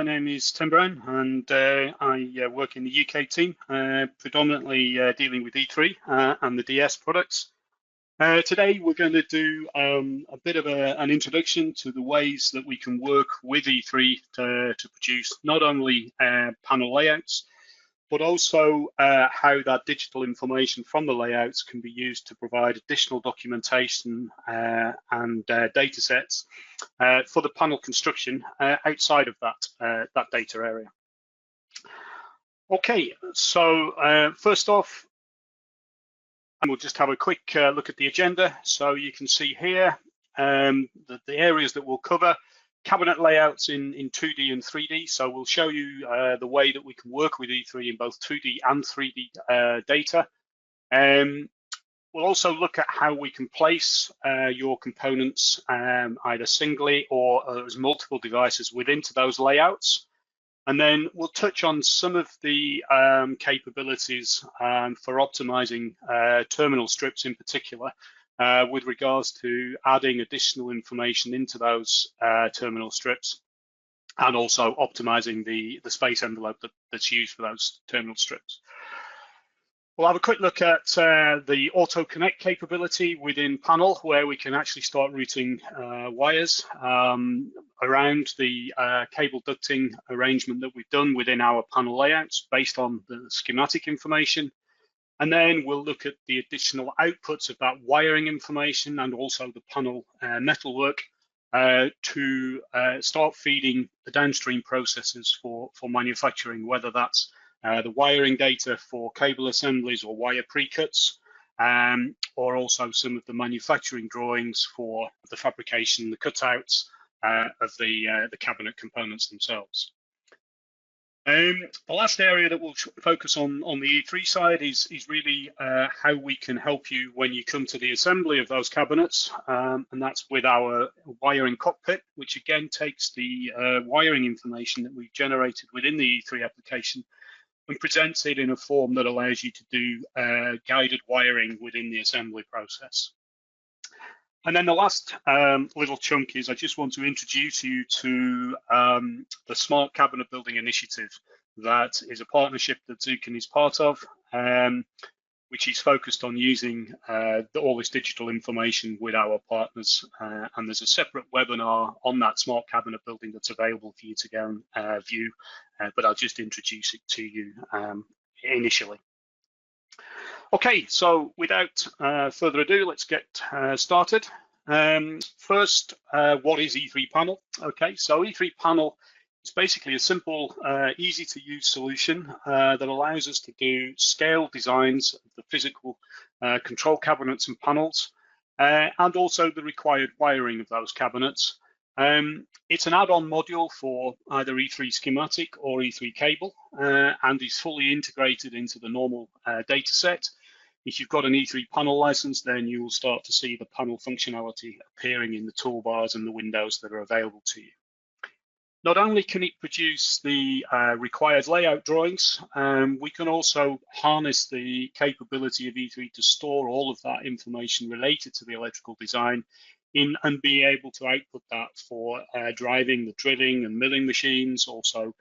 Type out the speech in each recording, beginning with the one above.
my name is Tim Brown, and I work in the UK team, predominantly dealing with E3 and the DS products. Today, we're going to do a bit of an introduction to the ways that we can work with E3 to produce not only panel layouts, but also how that digital information from the layouts can be used to provide additional documentation and data sets for the panel construction outside of that data area. Okay, so first off, we'll just have a quick look at the agenda. So you can see here the areas that we'll cover. Cabinet layouts in 2D and 3D. So we'll show you the way that we can work with E3 in both 2D and 3D data. We'll also look at how we can place your components either singly or as multiple devices within those layouts. And then we'll touch on some of the capabilities for optimizing terminal strips in particular, with regards to adding additional information into those terminal strips, and also optimizing the space envelope that's used for those terminal strips. We'll have a quick look at the auto connect capability within Panel, where we can actually start routing wires around the cable ducting arrangement that we've done within our panel layouts based on the schematic information. And then we'll look at the additional outputs of that wiring information and also the panel metalwork to start feeding the downstream processes for manufacturing, whether that's the wiring data for cable assemblies or wire pre-cuts, or also some of the manufacturing drawings for the fabrication, the cutouts of the cabinet components themselves. The last area that we'll focus on the E3 side is really how we can help you when you come to the assembly of those cabinets, and that's with our wiring cockpit, which again takes the wiring information that we've generated within the E3 application and presents it in a form that allows you to do guided wiring within the assembly process. And then the last little chunk is I just want to introduce you to the Smart Cabinet Building Initiative. That is a partnership that Zuken is part of, which is focused on using all this digital information with our partners. And there's a separate webinar on that smart cabinet building that's available for you to go and view, but I'll just introduce it to you initially. Okay, so without further ado, let's get started. First, what is E3.Panel? Okay, so E3.Panel is basically a simple, easy to use solution that allows us to do scale designs of the physical control cabinets and panels, and also the required wiring of those cabinets. It's an add-on module for either E3 schematic or E3 cable, and is fully integrated into the normal data set. If you've got an E3.Panel license, then you will start to see the panel functionality appearing in the toolbars and the windows that are available to you. Not only can it produce the required layout drawings, we can also harness the capability of E3 to store all of that information related to the electrical design in and be able to output that for driving the drilling and milling machines, also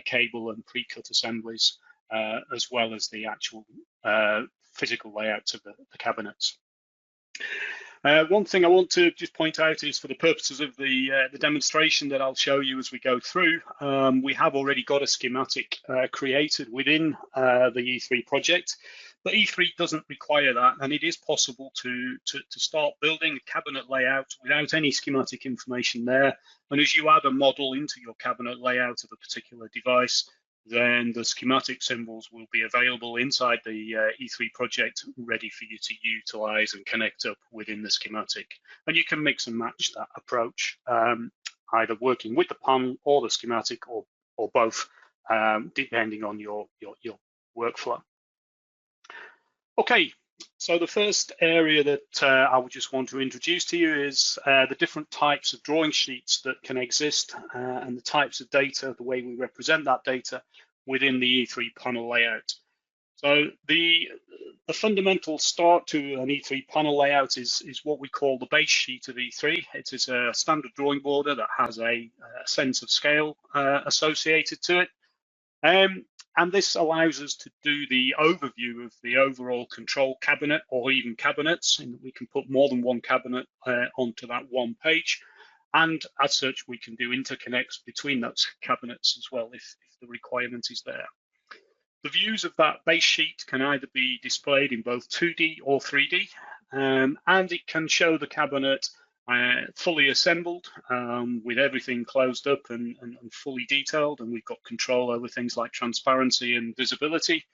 cable and pre-cut assemblies, as well as the actual physical layouts of the cabinets. One thing I want to just point out is, for the purposes of the demonstration that I'll show you as we go through, we have already got a schematic created within the E3 project, but E3 doesn't require that, and it is possible to start building a cabinet layout without any schematic information there. And as you add a model into your cabinet layout of a particular device, then the schematic symbols will be available inside the E3 project, ready for you to utilize and connect up within the schematic. And you can mix and match that approach, either working with the panel or the schematic, or both, depending on your workflow. Okay, so the first area that I would just want to introduce to you is the different types of drawing sheets that can exist, and the types of data, the way we represent that data within the E3.Panel layout. So the fundamental start to an E3 panel layout is what we call the base sheet of E3. It is a standard drawing border that has a sense of scale associated to it. And this allows us to do the overview of the overall control cabinet or even cabinets, and we can put more than one cabinet onto that one page. And as such, we can do interconnects between those cabinets as well if the requirement is there. The views of that base sheet can either be displayed in both 2D or 3D, and it can show the cabinet fully assembled with everything closed up and fully detailed, and we've got control over things like transparency and visibility,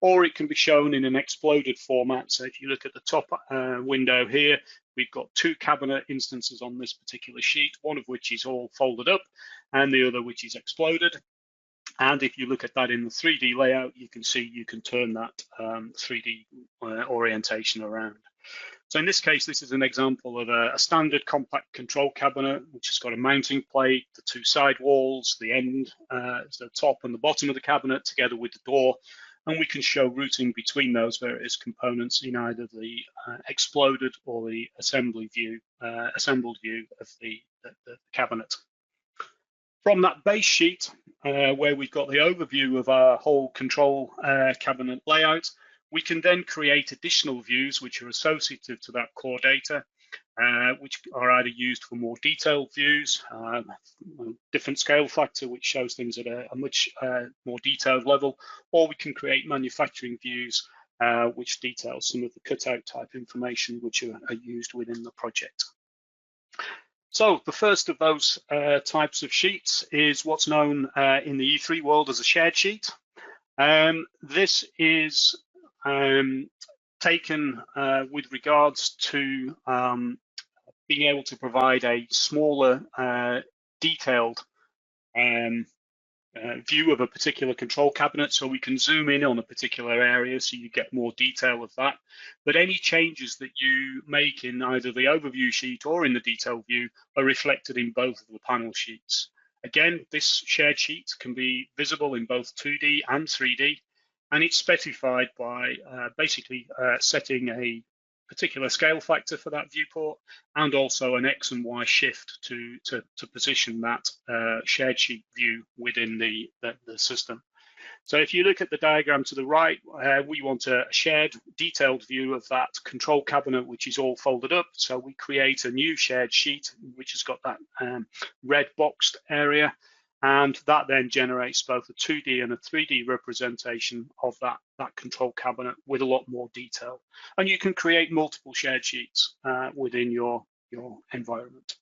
or it can be shown in an exploded format. So if you look at the top window here, we've got two cabinet instances on this particular sheet, one of which is all folded up and the other which is exploded. And if you look at that in the 3D layout, you can see you can turn that 3D orientation around. So in this case, this is an example of a standard compact control cabinet, which has got a mounting plate, the two side walls, the end, the top and the bottom of the cabinet together with the door. And we can show routing between those various components in either the exploded or the assembled view of the cabinet. From that base sheet, where we've got the overview of our whole control cabinet layout, we can then create additional views which are associated to that core data, which are either used for more detailed views, different scale factor, which shows things at a much more detailed level, or we can create manufacturing views, which detail some of the cutout type information which are used within the project. So the first of those types of sheets is what's known in the E3 world as a shared sheet. This is taken with regards to being able to provide a smaller, detailed view of a particular control cabinet, so we can zoom in on a particular area so you get more detail of that. But any changes that you make in either the overview sheet or in the detail view are reflected in both of the panel sheets. Again, this shared sheet can be visible in both 2D and 3D, and it's specified by basically setting a particular scale factor for that viewport and also an X and Y shift to position that shared sheet view within the system. So if you look at the diagram to the right, we want a shared detailed view of that control cabinet, which is all folded up. So we create a new shared sheet, which has got that red boxed area. And that then generates both a 2D and a 3D representation of that control cabinet with a lot more detail. And you can create multiple shared sheets within your environment.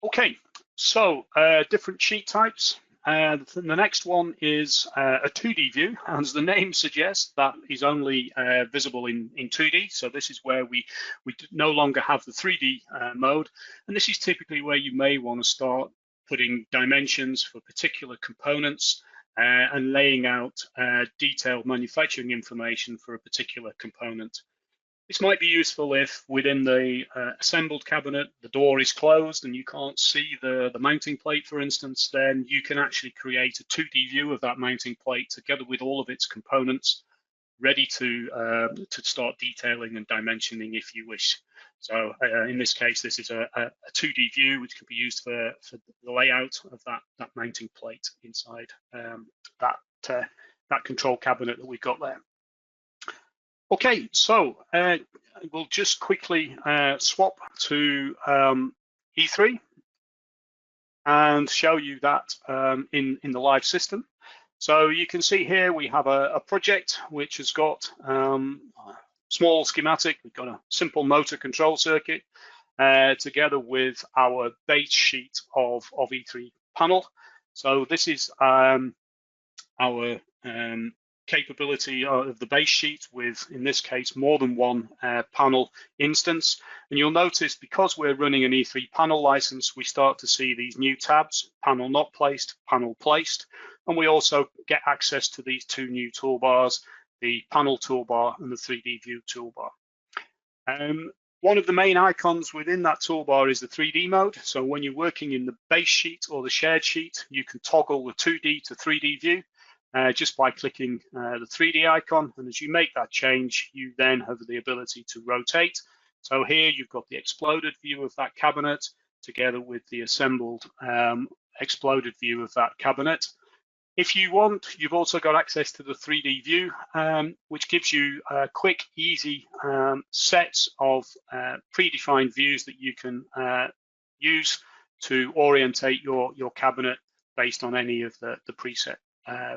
Okay, so different sheet types. The next one is a 2D view, and as the name suggests, that is only visible in 2D. So this is where we no longer have the 3D mode, and this is typically where you may want to start putting dimensions for particular components and laying out detailed manufacturing information for a particular component. This might be useful if within the assembled cabinet, the door is closed and you can't see the mounting plate, for instance, then you can actually create a 2D view of that mounting plate together with all of its components, ready to start detailing and dimensioning if you wish. So in this case, this is a 2D view which can be used for the layout of that mounting plate inside that control cabinet that we've got there. Okay, so we'll just quickly swap to E3 and show you that in the live system. So you can see here we have a project which has got small schematic. We've got a simple motor control circuit together with our base sheet of E3.Panel. So this is our capability of the base sheet with, in this case, more than one panel instance. And you'll notice because we're running an E3.Panel license, we start to see these new tabs: panel not placed, panel placed. And we also get access to these two new toolbars, the panel toolbar and the 3D view toolbar. One of the main icons within that toolbar is the 3D mode. So when you're working in the base sheet or the shared sheet, you can toggle the 2D to 3D view. just by clicking the 3D icon. And as you make that change, you then have the ability to rotate. So here you've got the exploded view of that cabinet together with the assembled exploded view of that cabinet. If you want, you've also got access to the 3D view, which gives you quick, easy sets of predefined views that you can use to orientate your cabinet based on any of the preset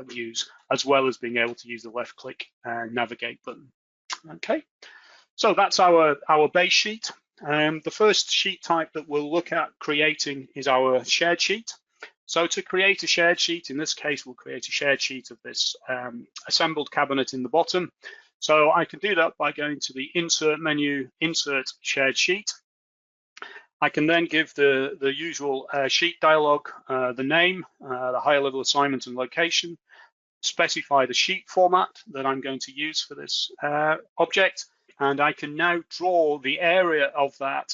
views, as well as being able to use the left click navigate button. Okay, so that's our base sheet. The first sheet type that we'll look at creating is our shared sheet. So to create a shared sheet, in this case, we'll create a shared sheet of this assembled cabinet in the bottom. So I can do that by going to the Insert menu, Insert Shared Sheet. I can then give the usual sheet dialog, the name, the higher level assignment and location, specify the sheet format that I'm going to use for this object, and I can now draw the area of that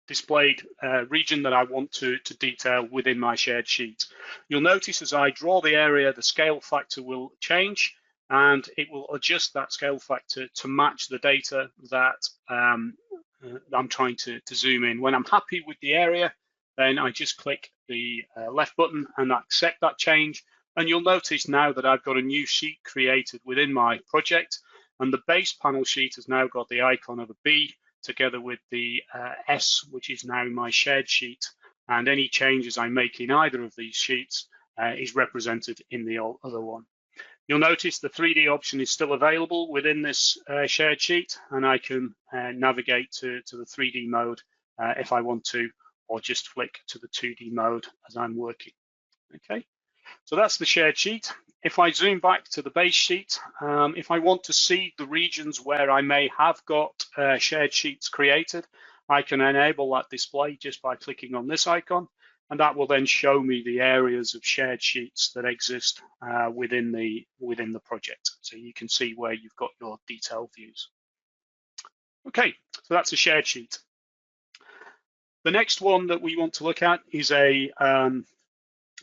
displayed region that I want to detail within my shared sheet. You'll notice as I draw the area, the scale factor will change, and it will adjust that scale factor to match the data that I'm trying to zoom in. When I'm happy with the area, then I just click the left button and accept that change. And you'll notice now that I've got a new sheet created within my project, and the base panel sheet has now got the icon of a B together with the S, which is now my shared sheet, and any changes I make in either of these sheets is represented in the other one. You'll notice the 3D option is still available within this shared sheet, and I can navigate to the 3D mode if I want to, or just flick to the 2D mode as I'm working. Okay, so that's the shared sheet. If I zoom back to the base sheet, if I want to see the regions where I may have got shared sheets created, I can enable that display just by clicking on this icon, and that will then show me the areas of shared sheets that exist within the project. So you can see where you've got your detailed views. Okay, so that's a shared sheet. The next one that we want to look at is a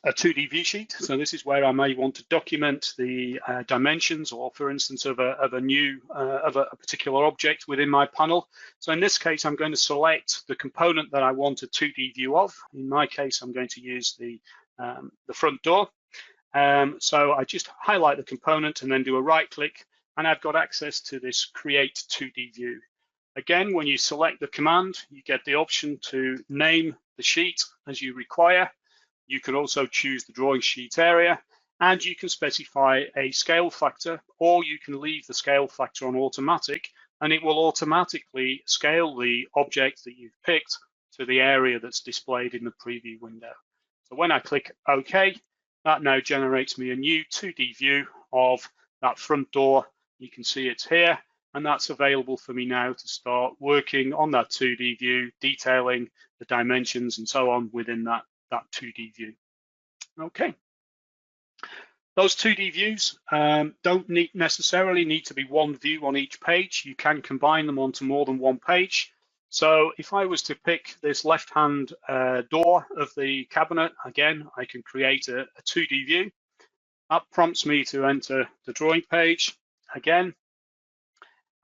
2D view sheet. So this is where I may want to document the dimensions, or for instance, of a particular object within my panel. So in this case, I'm going to select the component that I want a 2D view of. In my case, I'm going to use the front door. So I just highlight the component and then do a right click, and I've got access to this Create 2D view. Again, when you select the command, you get the option to name the sheet as you require. You can also choose the drawing sheet area, and you can specify a scale factor, or you can leave the scale factor on automatic, and it will automatically scale the object that you've picked to the area that's displayed in the preview window. So when I click OK, that now generates me a new 2D view of that front door. You can see it's here, and that's available for me now to start working on that 2D view, detailing the dimensions and so on within that 2D view. Okay. Those 2D views don't necessarily need to be one view on each page. You can combine them onto more than one page. So if I was to pick this left-hand door of the cabinet, again, I can create a 2D view. That prompts me to enter the drawing page again.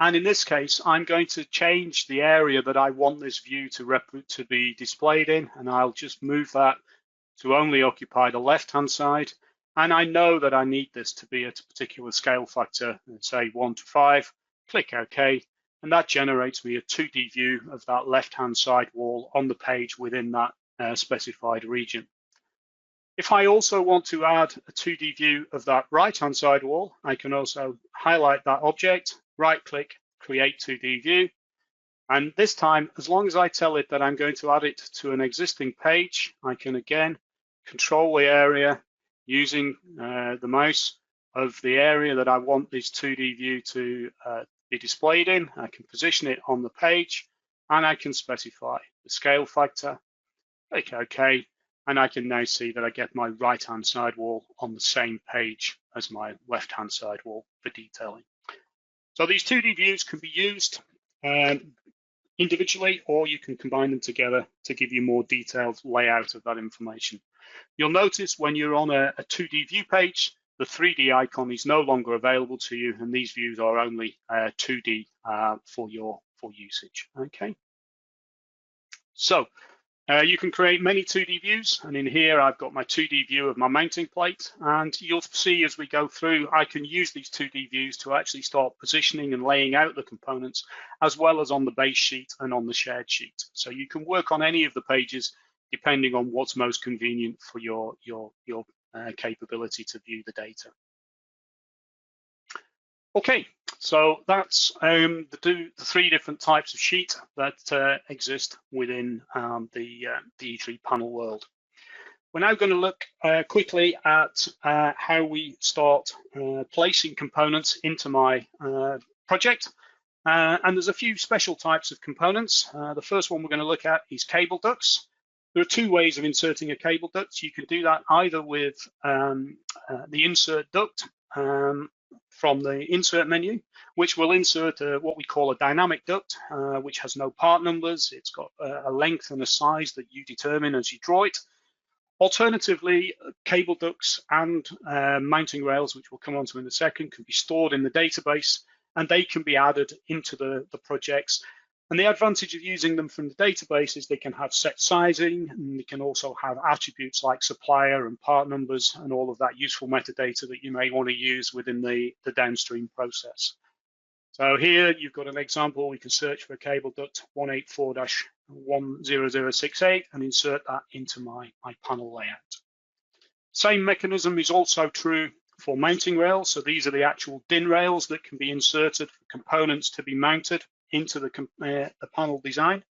And in this case, I'm going to change the area that I want this view to be displayed in, and I'll just move that to only occupy the left-hand side. And I know that I need this to be at a particular scale factor, say 1 to 5. Click OK, and that generates me a 2D view of that left-hand side wall on the page within that specified region. If I also want to add a 2D view of that right-hand side wall, I can also highlight that object, right-click, Create 2D View. And this time, as long as I tell it that I'm going to add it to an existing page, I can again control the area using the mouse of the area that I want this 2D view to be displayed in. I can position it on the page, and I can specify the scale factor. Click OK. And I can now see that I get my right-hand side wall on the same page as my left-hand side wall for detailing. So these 2D views can be used individually, or you can combine them together to give you more detailed layout of that information. You'll notice when you're on a 2D view page the 3D icon is no longer available to you, and these views are only 2D for usage. Okay. So you can create many 2D views, and in here I've got my 2D view of my mounting plate, and you'll see as we go through I can use these 2D views to actually start positioning and laying out the components, as well as on the base sheet and on the shared sheet. So you can work on any of the pages depending on what's most convenient for your capability to view the data. Okay, so that's the three different types of sheet that exist within the E3.Panel world. We're now going to look quickly at how we start placing components into my project. And there's a few special types of components. The first one we're going to look at is cable ducts. There are two ways of inserting a cable duct. You can do that either with the insert duct from the insert menu, which will insert what we call a dynamic duct, which has no part numbers. It's got a length and a size that you determine as you draw it. Alternatively, cable ducts and mounting rails, which we'll come on to in a second, can be stored in the database, and they can be added into the projects. And the advantage of using them from the database is they can have set sizing, and they can also have attributes like supplier and part numbers and all of that useful metadata that you may want to use within the downstream process. So here you've got an example. We can search for a cable duct 184-10068 and insert that into my panel layout. Same mechanism is also true for mounting rails. So these are the actual DIN rails that can be inserted for components to be mounted into the panel design.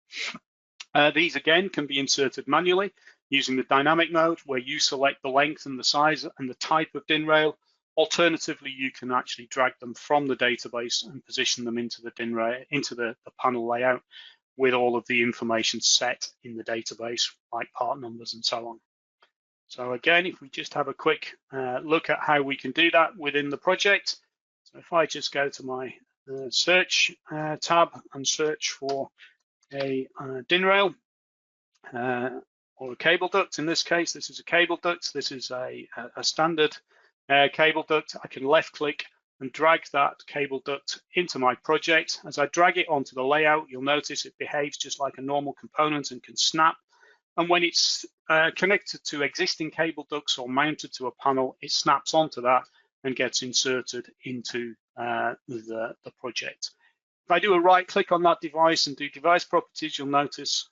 These again can be inserted manually using the dynamic mode, where you select the length and the size and the type of DIN rail. Alternatively, you can actually drag them from the database and position them into the DIN rail, into the panel layout, with all of the information set in the database, like part numbers and so on. So again, if we just have a quick look at how we can do that within the project. So if I just go to my search tab and search for a DIN rail or a cable duct. In this case, this is a cable duct. This is a standard cable duct. I can left click and drag that cable duct into my project. As I drag it onto the layout, you'll notice it behaves just like a normal component and can snap. And when it's connected to existing cable ducts or mounted to a panel, it snaps onto that and gets inserted into the project. If I do a right click on that device and do device properties, you'll notice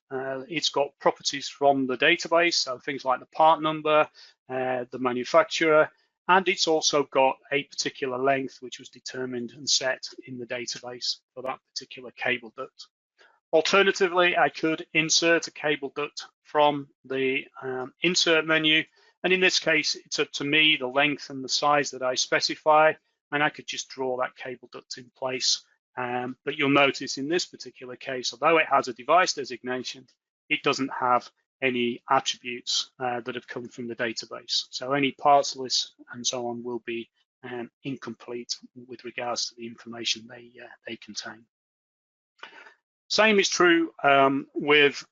it's got properties from the database, so things like the part number, the manufacturer, and it's also got a particular length which was determined and set in the database for that particular cable duct. Alternatively, I could insert a cable duct from the insert menu, and in this case, it's up to me the length and the size that I specify, and I could just draw that cable duct in place. But you'll notice in this particular case, although it has a device designation, it doesn't have any attributes that have come from the database. So any parts lists and so on will be incomplete with regards to the information they contain. Same is true with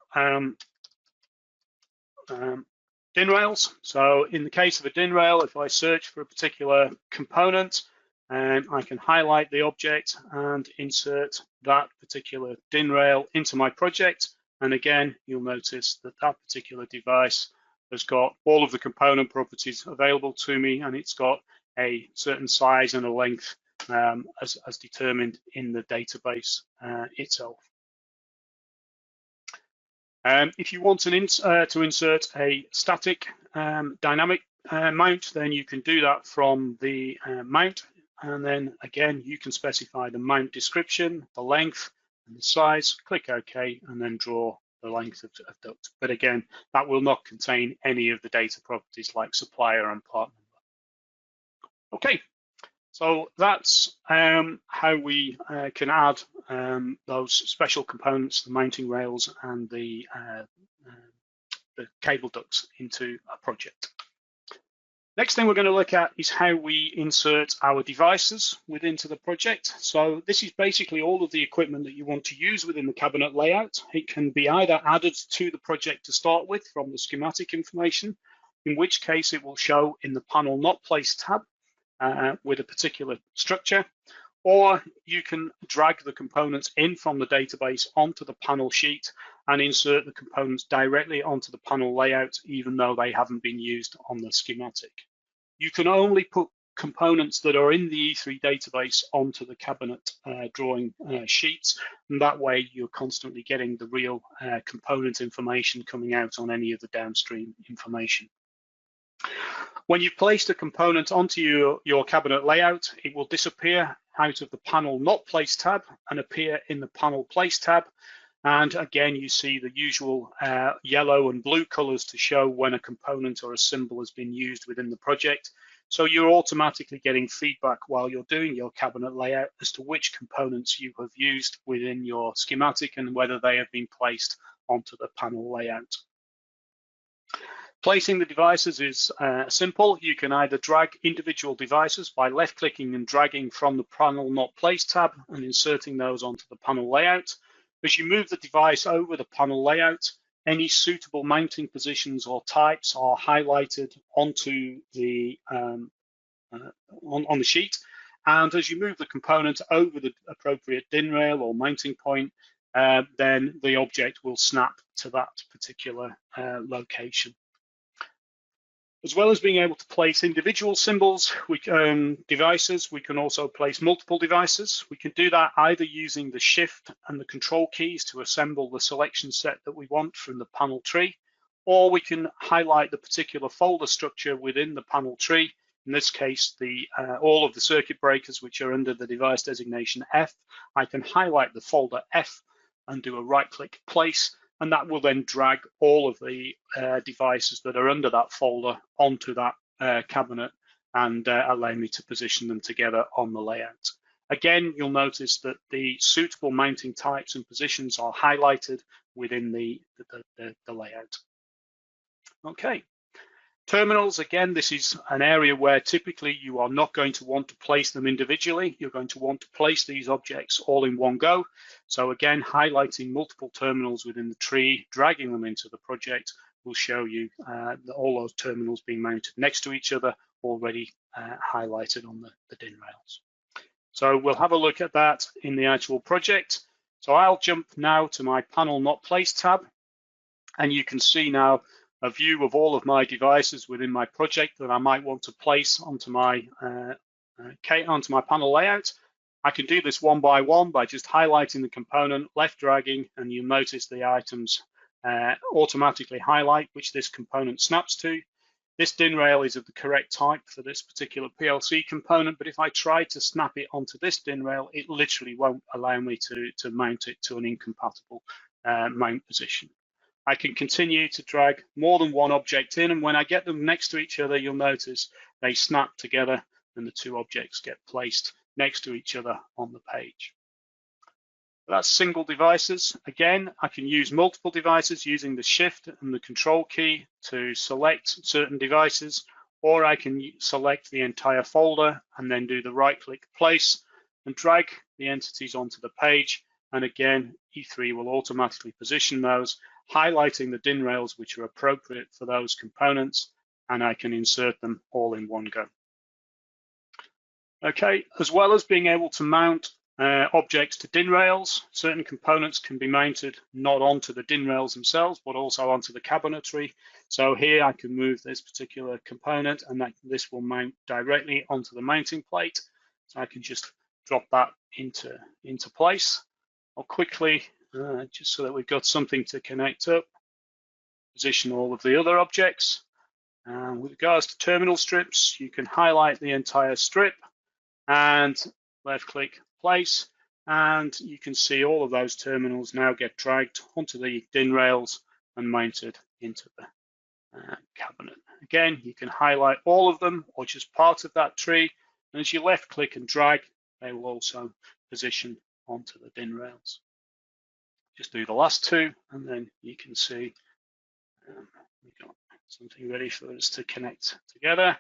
DIN rails. So in the case of a DIN rail, if I search for a particular component, I can highlight the object and insert that particular DIN rail into my project. And again, you'll notice that that particular device has got all of the component properties available to me, and it's got a certain size and a length as determined in the database itself. If you want to insert a static dynamic mount, then you can do that from the mount. And then again, you can specify the mount description, the length, and the size. Click OK, and then draw the length of duct. But again, that will not contain any of the data properties like supplier and part number. Okay, so that's how we can add those special components, the mounting rails and the cable ducts into a project. Next thing we're going to look at is how we insert our devices within the project. So this is basically all of the equipment that you want to use within the cabinet layout. It can be either added to the project to start with from the schematic information, in which case it will show in the panel not placed tab, with a particular structure, or you can drag the components in from the database onto the panel sheet and insert the components directly onto the panel layout, even though they haven't been used on the schematic. You can only put components that are in the E3 database onto the cabinet drawing sheets, and that way you're constantly getting the real component information coming out on any of the downstream information. When you've placed a component onto your cabinet layout, it will disappear out of the panel not placed tab and appear in the panel place tab. And again, you see the usual yellow and blue colors to show when a component or a symbol has been used within the project. So you're automatically getting feedback while you're doing your cabinet layout as to which components you have used within your schematic and whether they have been placed onto the panel layout. Placing the devices is simple. You can either drag individual devices by left-clicking and dragging from the panel not placed tab and inserting those onto the panel layout. As you move the device over the panel layout, any suitable mounting positions or types are highlighted onto the on the sheet. And as you move the component over the appropriate DIN rail or mounting point, then the object will snap to that particular location. As well as being able to place individual symbols, devices, we can also place multiple devices. We can do that either using the Shift and the Control keys to assemble the selection set that we want from the panel tree, or we can highlight the particular folder structure within the panel tree. In this case, all of the circuit breakers which are under the device designation F. I can highlight the folder F and do a right-click place, and that will then drag all of the devices that are under that folder onto that cabinet and allow me to position them together on the layout. Again, you'll notice that the suitable mounting types and positions are highlighted within the layout. Okay. Terminals, again, this is an area where typically you are not going to want to place them individually. You're going to want to place these objects all in one go. So again, highlighting multiple terminals within the tree, dragging them into the project will show you all those terminals being mounted next to each other, already highlighted on the DIN rails. So we'll have a look at that in the actual project. So I'll jump now to my panel not placed tab, and you can see now a view of all of my devices within my project that I might want to place onto my panel layout. I can do this one by one by just highlighting the component, left dragging, and you'll notice the items automatically highlight which this component snaps to. This DIN rail is of the correct type for this particular PLC component, but if I try to snap it onto this DIN rail, it literally won't allow me to mount it to an incompatible mount position. I can continue to drag more than one object in, and when I get them next to each other, you'll notice they snap together and the two objects get placed next to each other on the page. That's single devices. Again, I can use multiple devices using the Shift and the Control key to select certain devices, or I can select the entire folder and then do the right-click place and drag the entities onto the page. And again, E3 will automatically position those, highlighting the DIN rails which are appropriate for those components, and I can insert them all in one go. Okay, as well as being able to mount objects to DIN rails, certain components can be mounted not onto the DIN rails themselves, but also onto the cabinetry. So here I can move this particular component, and this will mount directly onto the mounting plate. So I can just drop that into place. I'll quickly, just so that we've got something to connect up, position all of the other objects. With regards to terminal strips, you can highlight the entire strip and left-click place, and you can see all of those terminals now get dragged onto the DIN rails and mounted into the cabinet. Again, you can highlight all of them or just part of that tree, and as you left-click and drag, they will also position onto the DIN rails. Just do the last two, and then you can see we've got something ready for us to connect together.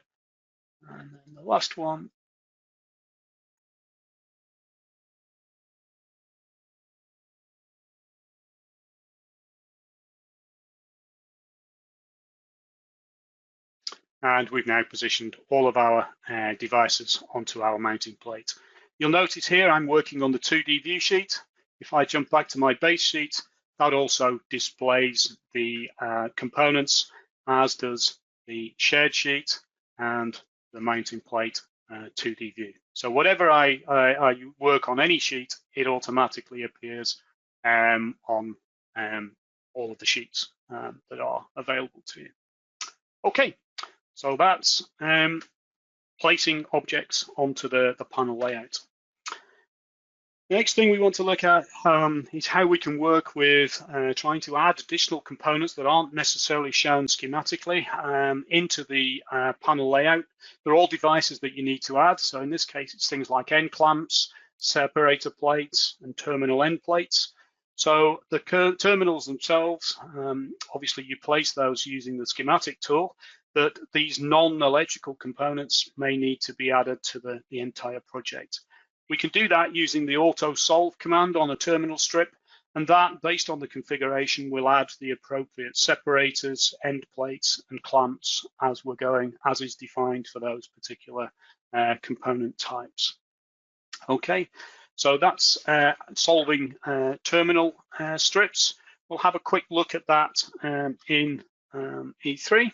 And then the last one. And we've now positioned all of our devices onto our mounting plate. You'll notice here I'm working on the 2D view sheet. If I jump back to my base sheet, that also displays the components, as does the shared sheet and the mounting plate 2D view. So whatever I work on any sheet, it automatically appears on all of the sheets that are available to you. Okay, so that's placing objects onto the panel layout. The next thing we want to look at is how we can work with trying to add additional components that aren't necessarily shown schematically into the panel layout. They're all devices that you need to add. So in this case, it's things like end clamps, separator plates, and terminal end plates. So the terminals themselves, obviously you place those using the schematic tool, but these non-electrical components may need to be added to the entire project. We can do that using the auto solve command on a terminal strip, and that, based on the configuration, will add the appropriate separators, end plates, and clamps as we're going, as is defined for those particular component types. Okay, so that's solving terminal strips. We'll have a quick look at that in E3.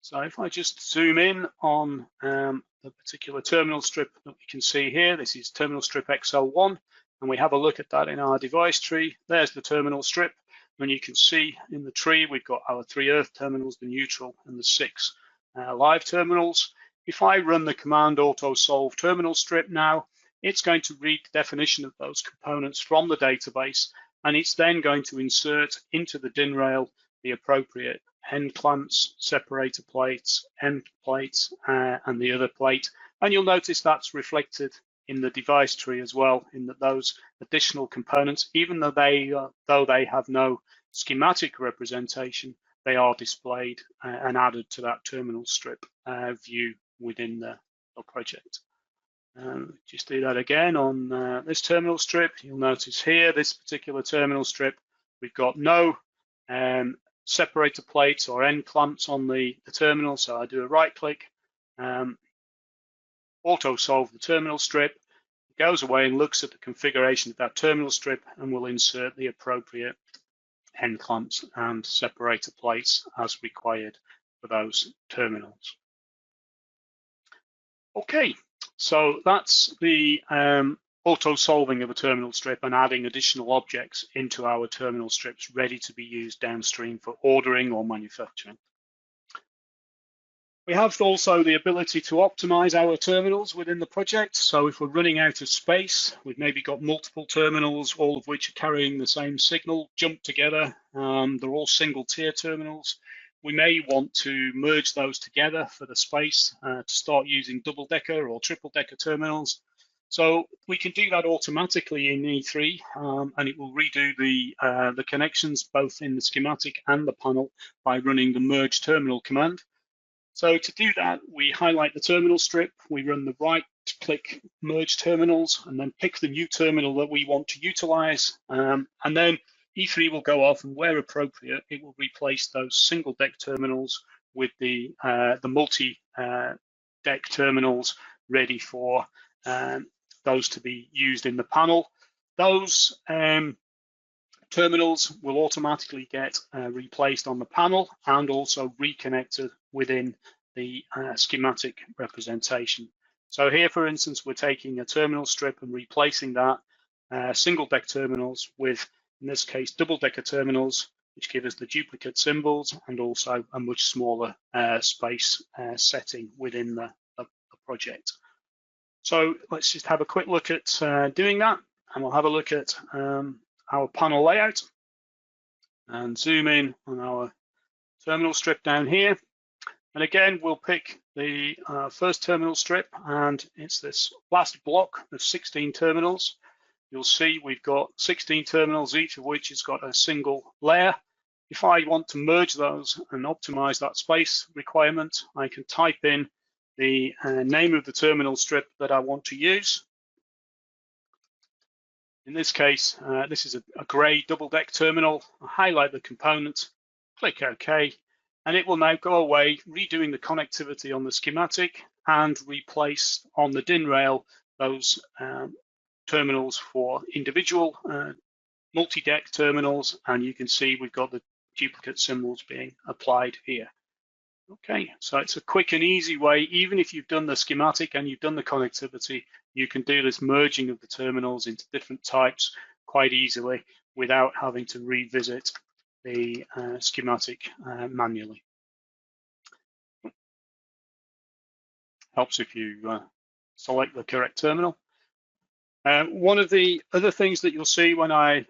So if I just zoom in on the particular terminal strip that we can see here, this is terminal strip XL1, and we have a look at that in our device tree. There's the terminal strip, and you can see in the tree we've got our 3 earth terminals, the neutral, and the 6 live terminals. If I run the command auto solve terminal strip now, it's going to read the definition of those components from the database, and it's then going to insert into the DIN rail the appropriate end clamps, separator plates, end plates, and the other plate. And you'll notice that's reflected in the device tree as well, in that those additional components, even though they have no schematic representation, they are displayed and added to that terminal strip view within the project. Just do that again on this terminal strip. You'll notice here, this particular terminal strip, we've got no separator plates or end clamps on the terminal. So I do a right click, auto solve the terminal strip, it goes away and looks at the configuration of that terminal strip and will insert the appropriate end clamps and separator plates as required for those terminals. Okay, so that's the auto solving of a terminal strip and adding additional objects into our terminal strips ready to be used downstream for ordering or manufacturing. We have also the ability to optimize our terminals within the project. So if we're running out of space, we've maybe got multiple terminals, all of which are carrying the same signal, jumped together. They're all single tier terminals. We may want to merge those together for the space to start using double-decker or triple-decker terminals. So we can do that automatically in E3, and it will redo the connections both in the schematic and the panel by running the merge terminal command. So to do that, we highlight the terminal strip, we run the right-click merge terminals, and then pick the new terminal that we want to utilize, and then E3 will go off, and where appropriate, it will replace those single-deck terminals with the multi-deck terminals ready for those to be used in the panel. Those terminals will automatically get replaced on the panel and also reconnected within the schematic representation. So here, for instance, we're taking a terminal strip and replacing that single deck terminals with, in this case, double decker terminals, which give us the duplicate symbols and also a much smaller space setting within the project. So let's just have a quick look at doing that, and we'll have a look at our panel layout and zoom in on our terminal strip down here. And again, we'll pick the first terminal strip, and it's this last block of 16 terminals. You'll see we've got 16 terminals, each of which has got a single layer. If I want to merge those and optimize that space requirement, I can type in the name of the terminal strip that I want to use. In this case, this is a gray double deck terminal. I highlight the component, click OK, and it will now go away, redoing the connectivity on the schematic and replace on the DIN rail those terminals for individual multi-deck terminals, and you can see we've got the duplicate symbols being applied here. Okay, so it's a quick and easy way. Even if you've done the schematic and you've done the connectivity, you can do this merging of the terminals into different types quite easily without having to revisit the schematic manually. Helps if you select the correct terminal. One of the other things that you'll see when I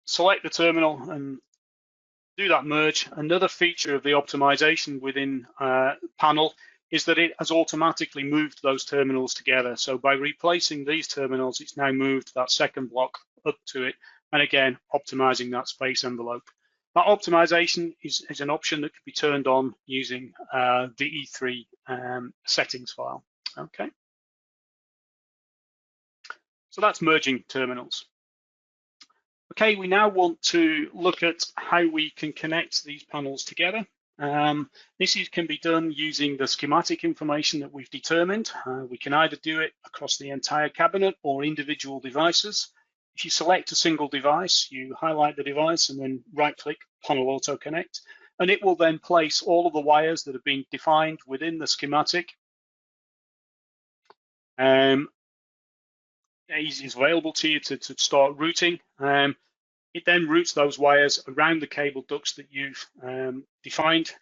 select the terminal and do that merge, another feature of the optimization within Panel is that it has automatically moved those terminals together. So by replacing these terminals, it's now moved that second block up to it, and again, optimizing that space envelope. That optimization is an option that can be turned on using the E3 settings file. Okay. So that's merging terminals. Okay, we now want to look at how we can connect these panels together. This can be done using the schematic information that we've determined. We can either do it across the entire cabinet or individual devices. If you select a single device, you highlight the device and then right-click Panel Auto Connect, and it will then place all of the wires that have been defined within the schematic. Is available to you to start routing. It then routes those wires around the cable ducts that you've defined.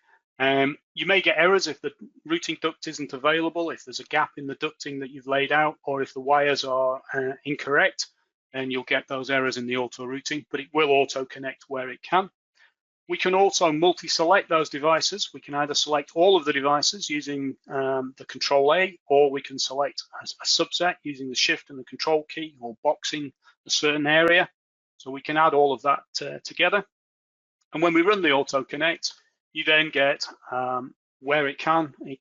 You may get errors if the routing duct isn't available, if there's a gap in the ducting that you've laid out, or if the wires are incorrect, then you'll get those errors in the auto routing, but it will auto connect where it can. We can also multi-select those devices. We can either select all of the devices using the Control A, or we can select a subset using the Shift and the Control key, or boxing a certain area. So we can add all of that together. And when we run the Auto Connect, you then get where it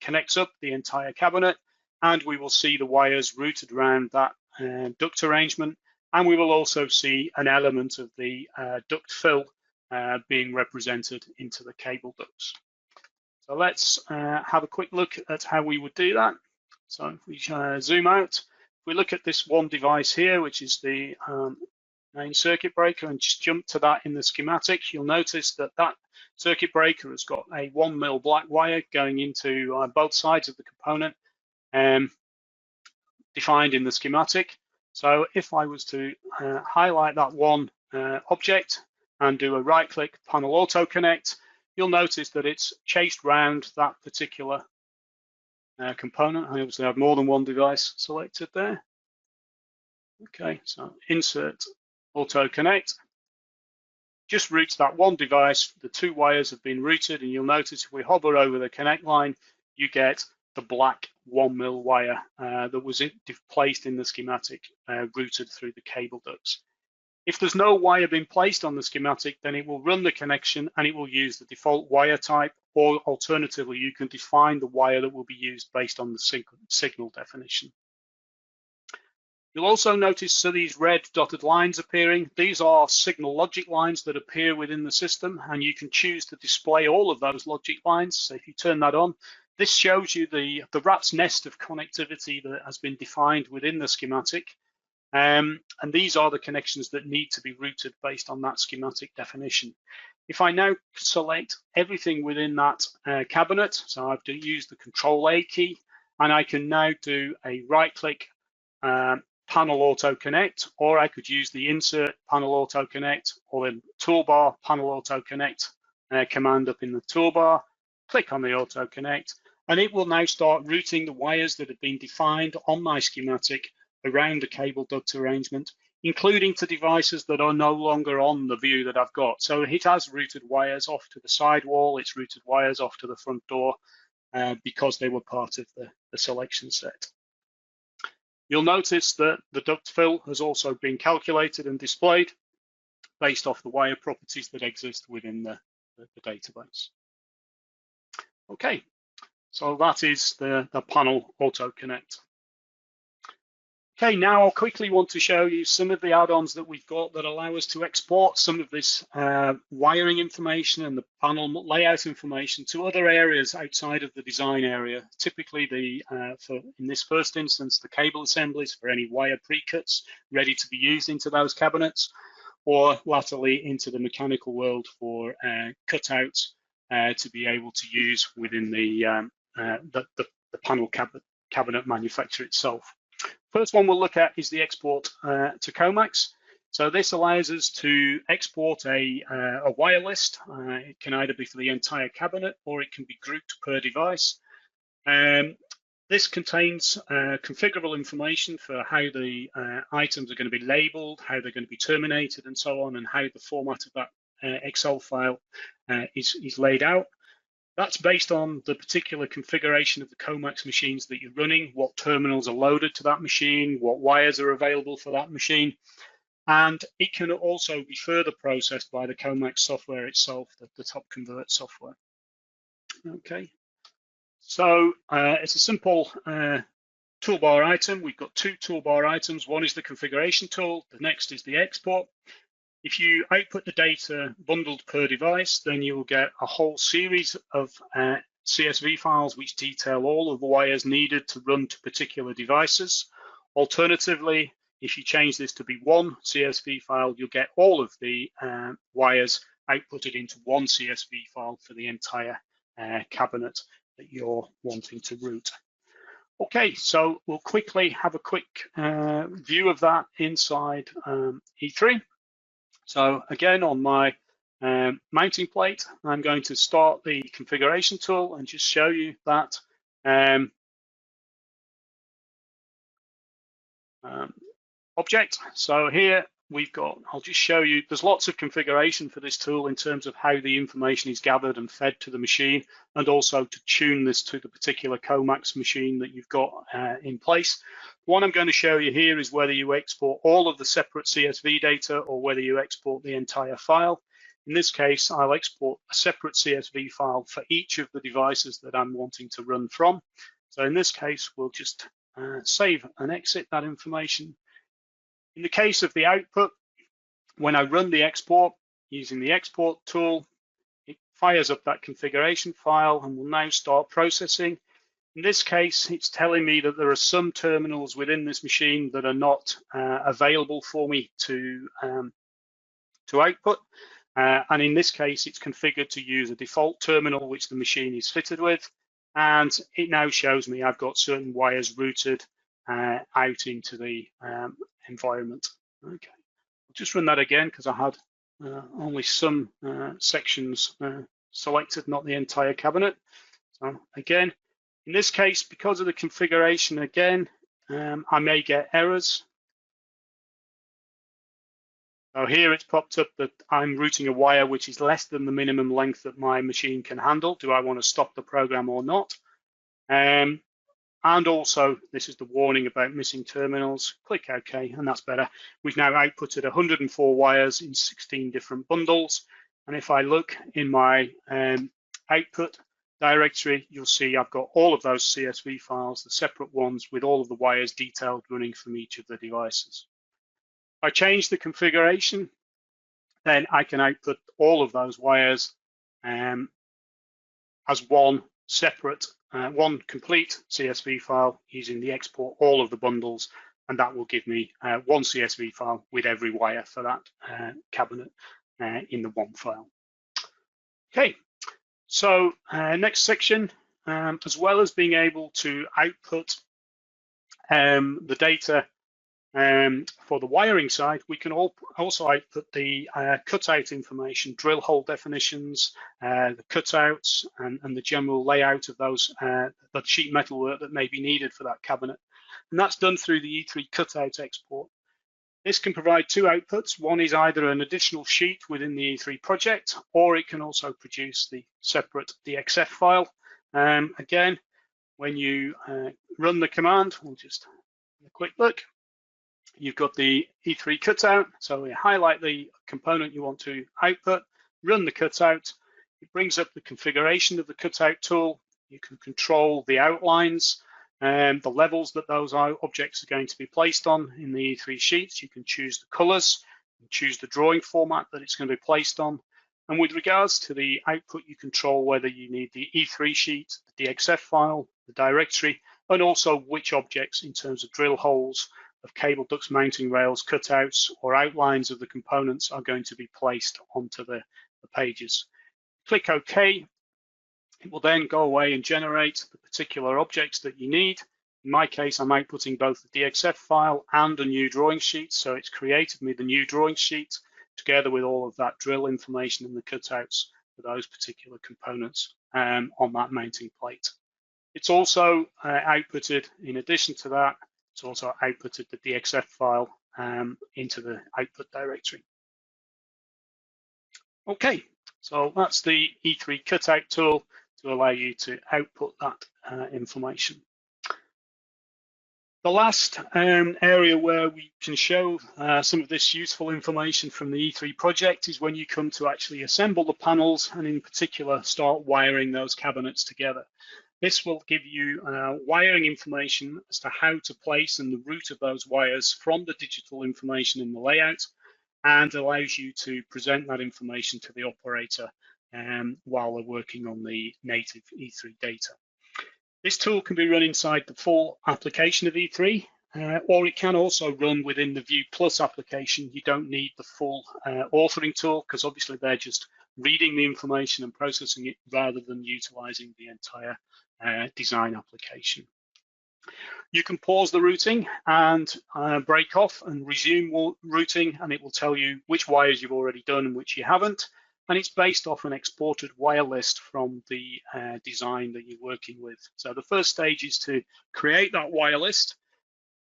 connects up the entire cabinet, and we will see the wires routed around that duct arrangement, and we will also see an element of the duct fill being represented into the cable ducts. So let's have a quick look at how we would do that. So if we zoom out, if we look at this one device here, which is the main circuit breaker, and just jump to that in the schematic, you'll notice that that circuit breaker has got a 1 mil black wire going into both sides of the component defined in the schematic. So if I was to highlight that one object and do a right-click Panel Auto Connect, you'll notice that it's chased round that particular component. I obviously have more than one device selected there. Okay, so Insert Auto Connect. Just routes that one device. The two wires have been routed, and you'll notice if we hover over the connect line, you get the black 1 mil wire that was placed in the schematic, routed through the cable ducts. If there's no wire being placed on the schematic, then it will run the connection and it will use the default wire type, or alternatively, you can define the wire that will be used based on the signal definition. You'll also notice these red dotted lines appearing. These are signal logic lines that appear within the system, and you can choose to display all of those logic lines. So if you turn that on, this shows you the rat's nest of connectivity that has been defined within the schematic. And these are the connections that need to be routed based on that schematic definition. If I now select everything within that cabinet, so I've used the Control A key, and I can now do a right-click Panel Auto Connect, or I could use the Insert Panel Auto Connect or the Toolbar Panel Auto Connect command up in the toolbar, click on the Auto Connect, and it will now start routing the wires that have been defined on my schematic around the cable duct arrangement, including to devices that are no longer on the view that I've got. So it has routed wires off to the sidewall, it's routed wires off to the front door because they were part of the selection set. You'll notice that the duct fill has also been calculated and displayed based off the wire properties that exist within the database. Okay, so that is the Panel Auto Connect. Okay, now I'll quickly want to show you some of the add-ons that we've got that allow us to export some of this wiring information and the panel layout information to other areas outside of the design area. Typically, in this first instance, the cable assemblies for any wire pre-cuts ready to be used into those cabinets, or latterly into the mechanical world for cutouts to be able to use within the panel cabinet manufacturer itself. First one we'll look at is the export to COMAX. So this allows us to export a wire list. It can either be for the entire cabinet or it can be grouped per device. This contains configurable information for how the items are going to be labeled, how they're going to be terminated and so on, and how the format of that Excel file is laid out. That's based on the particular configuration of the COMAX machines that you're running, what terminals are loaded to that machine, what wires are available for that machine. And it can also be further processed by the COMAX software itself, the top convert software. Okay, so it's a simple toolbar item. We've got two toolbar items. One is the configuration tool, the next is the export. If you output the data bundled per device, then you will get a whole series of CSV files which detail all of the wires needed to run to particular devices. Alternatively, if you change this to be one CSV file, you'll get all of the wires outputted into one CSV file for the entire cabinet that you're wanting to route. Okay, so we'll quickly have a quick view of that inside E3. So again, on my mounting plate, I'm going to start the configuration tool and just show you that object. So here we've got, I'll just show you, there's lots of configuration for this tool in terms of how the information is gathered and fed to the machine, and also to tune this to the particular COMAX machine that you've got in place. What I'm going to show you here is whether you export all of the separate CSV data or whether you export the entire file. In this case, I'll export a separate CSV file for each of the devices that I'm wanting to run from. So in this case, we'll just save and exit that information. In the case of the output, when I run the export using the export tool, it fires up that configuration file and will now start processing. In this case, it's telling me that there are some terminals within this machine that are not available for me to output. And in this case, it's configured to use a default terminal, which the machine is fitted with. And it now shows me I've got certain wires routed out into the environment. Okay, I'll just run that again because I had only some sections selected, not the entire cabinet. So again, in this case, because of the configuration again, I may get errors. So here it's popped up that I'm routing a wire which is less than the minimum length that my machine can handle. Do I want to stop the program or not? And also, this is the warning about missing terminals. Click OK, and that's better. We've now outputted 104 wires in 16 different bundles. And if I look in my output directory, you'll see I've got all of those CSV files, the separate ones with all of the wires detailed running from each of the devices. If I change the configuration, then I can output all of those wires as one separate, one complete CSV file using the export all of the bundles, and that will give me one CSV file with every wire for that cabinet in the one file. Okay, so next section, as well as being able to output the data for the wiring side, we can also output the cutout information, drill hole definitions, the cutouts, and the general layout of those, the sheet metal work that may be needed for that cabinet. And that's done through the E3 cutout export. This can provide two outputs. One is either an additional sheet within the E3 project, or it can also produce the separate DXF file. Again, when you run the command, we'll just have a quick look. You've got the E3 cutout, so we highlight the component you want to output, run the cutout. It brings up the configuration of the cutout tool. You can control the outlines the levels that those objects are going to be placed on in the E3 sheets. You can choose the colors, choose the drawing format that it's going to be placed on. And with regards to the output, you control whether you need the E3 sheet, the DXF file, the directory, and also which objects in terms of drill holes, of cable ducts, mounting rails, cutouts, or outlines of the components are going to be placed onto the pages. Click OK. It will then go away and generate the particular objects that you need. In my case, I'm outputting both the DXF file and a new drawing sheet. So it's created me the new drawing sheet together with all of that drill information and the cutouts for those particular components on that mounting plate. It's also outputted, in addition to that, it's also outputted the DXF file into the output directory. Okay, so that's the E3 cutout tool to allow you to output that information. The last area where we can show some of this useful information from the E3 project is when you come to actually assemble the panels and in particular start wiring those cabinets together. This will give you wiring information as to how to place and the route of those wires from the digital information in the layout, and allows you to present that information to the operator while they're working on the native E3 data. This tool can be run inside the full application of E3, or it can also run within the View Plus application. You don't need the full authoring tool because obviously they're just reading the information and processing it rather than utilizing the entire design application. You can pause the routing and break off and resume routing, and it will tell you which wires you've already done and which you haven't. And it's based off an exported wire list from the design that you're working with. So the first stage is to create that wire list.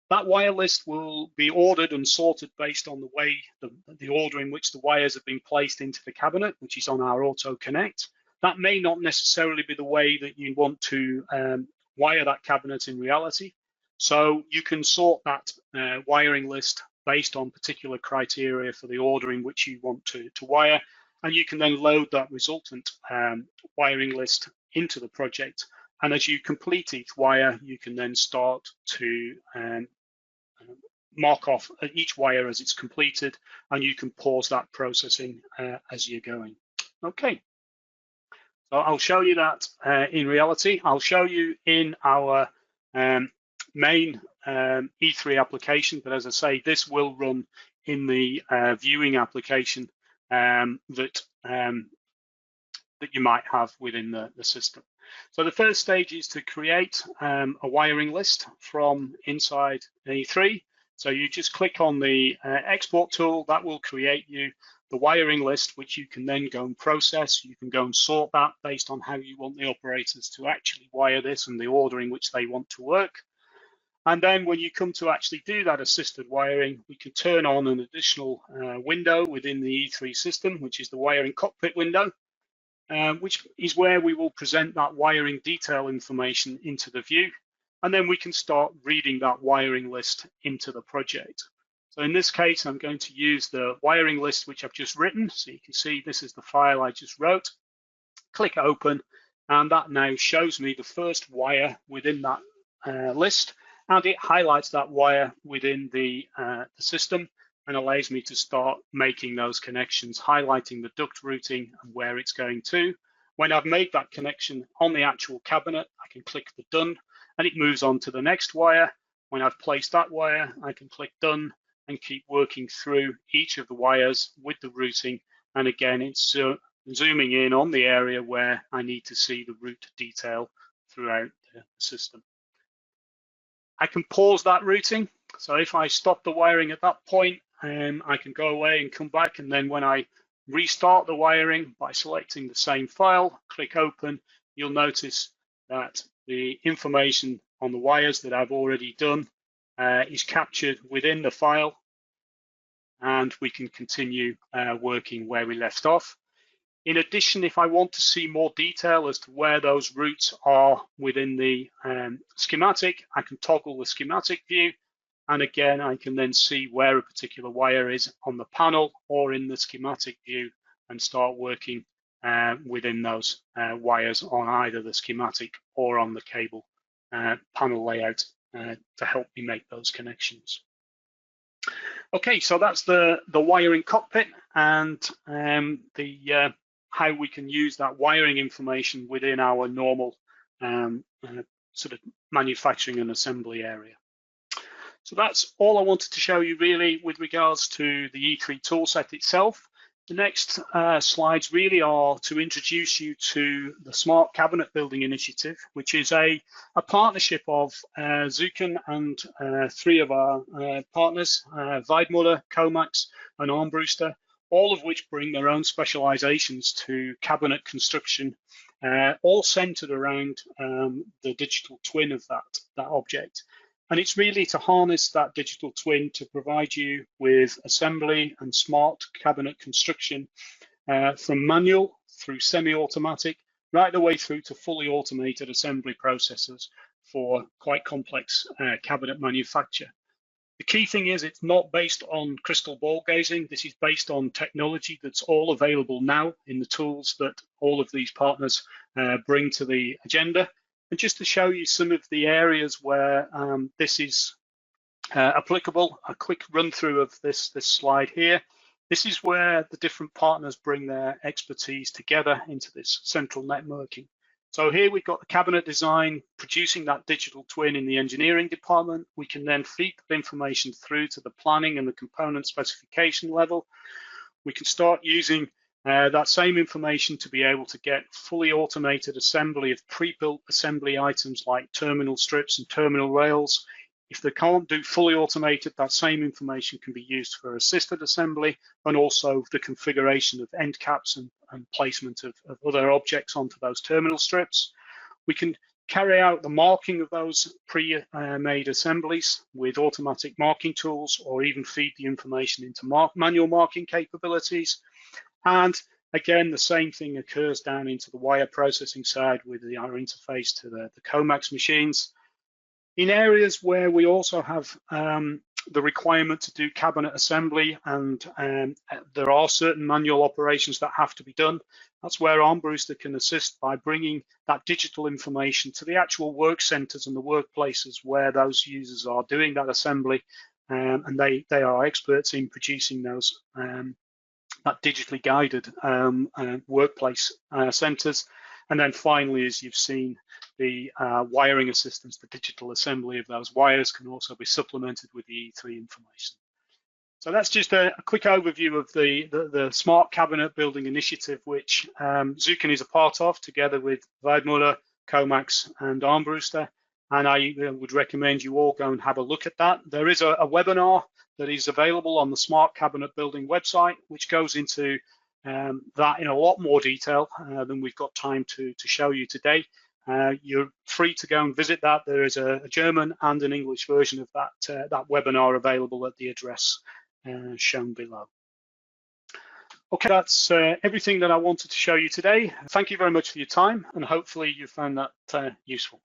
That wire list will be ordered and sorted based on the way, the order in which the wires have been placed into the cabinet, which is on our Auto Connect. That may not necessarily be the way that you want to wire that cabinet in reality. So you can sort that wiring list based on particular criteria for the order in which you want to wire. And you can then load that resultant wiring list into the project. And as you complete each wire, you can then start to mark off each wire as it's completed, and you can pause that processing as you're going. Okay, so I'll show you that in reality. I'll show you in our main E3 application, but as I say, this will run in the viewing application that you might have within the system. So the first stage is to create a wiring list from inside E3. So you just click on the export tool. That will create you the wiring list, which you can then go and process. You can go and sort that based on how you want the operators to actually wire this and the order in which they want to work. And then when you come to actually do that assisted wiring, we can turn on an additional window within the E3 system, which is the wiring cockpit window, which is where we will present that wiring detail information into the view. And then we can start reading that wiring list into the project. So in this case, I'm going to use the wiring list, which I've just written. So you can see this is the file I just wrote. Click open, and that now shows me the first wire within that list. And it highlights that wire within the system and allows me to start making those connections, highlighting the duct routing and where it's going to. When I've made that connection on the actual cabinet, I can click the done and it moves on to the next wire. When I've placed that wire, I can click done and keep working through each of the wires with the routing. And again, it's zooming in on the area where I need to see the route detail throughout the system. I can pause that routing. So if I stop the wiring at that point, I can go away and come back. And then when I restart the wiring by selecting the same file, click open, you'll notice that the information on the wires that I've already done is captured within the file. And we can continue working where we left off. In addition, if I want to see more detail as to where those routes are within the schematic, I can toggle the schematic view. And again, I can then see where a particular wire is on the panel or in the schematic view and start working within those wires on either the schematic or on the cable panel layout to help me make those connections. Okay, so that's the wiring cockpit and how we can use that wiring information within our normal sort of manufacturing and assembly area. So that's all I wanted to show you really with regards to the E3 toolset itself. The next slides really are to introduce you to the Smart Cabinet Building Initiative, which is a partnership of Zuken and 3 of our partners, Weidmuller, Comax, and Armbruster, all of which bring their own specializations to cabinet construction, all centered around the digital twin of that object. And it's really to harness that digital twin to provide you with assembly and smart cabinet construction from manual through semi-automatic, right the way through to fully automated assembly processes for quite complex cabinet manufacture. The key thing is it's not based on crystal ball gazing. This is based on technology that's all available now in the tools that all of these partners bring to the agenda. And just to show you some of the areas where this is applicable, a quick run through of this slide here. This is where the different partners bring their expertise together into this central networking. So here we've got the cabinet design, producing that digital twin in the engineering department. We can then feed that information through to the planning and the component specification level. We can start using that same information to be able to get fully automated assembly of pre-built assembly items like terminal strips and terminal rails. If they can't do fully automated, that same information can be used for assisted assembly and also the configuration of end caps and placement of other objects onto those terminal strips. We can carry out the marking of those pre-made assemblies with automatic marking tools, or even feed the information into manual marking capabilities. And again, the same thing occurs down into the wire processing side with our interface to the Comax machines. In areas where we also have the requirement to do cabinet assembly and there are certain manual operations that have to be done, that's where Armbruster can assist by bringing that digital information to the actual work centers and the workplaces where those users are doing that assembly, and they are experts in producing those that digitally guided workplace centers. And then finally, as you've seen, the wiring assistance, the digital assembly of those wires can also be supplemented with the E3 information. So that's just a quick overview of the Smart Cabinet Building Initiative, which Zuken is a part of, together with Weidmuller, Comax, and Armbruster. And I would recommend you all go and have a look at that. There is a webinar that is available on the Smart Cabinet Building website, which goes into that in a lot more detail than we've got time to show you today. You're free to go and visit that. There is a German and an English version of that webinar available at the address shown below. Okay, that's everything that I wanted to show you today. Thank you very much for your time, and hopefully you found that useful.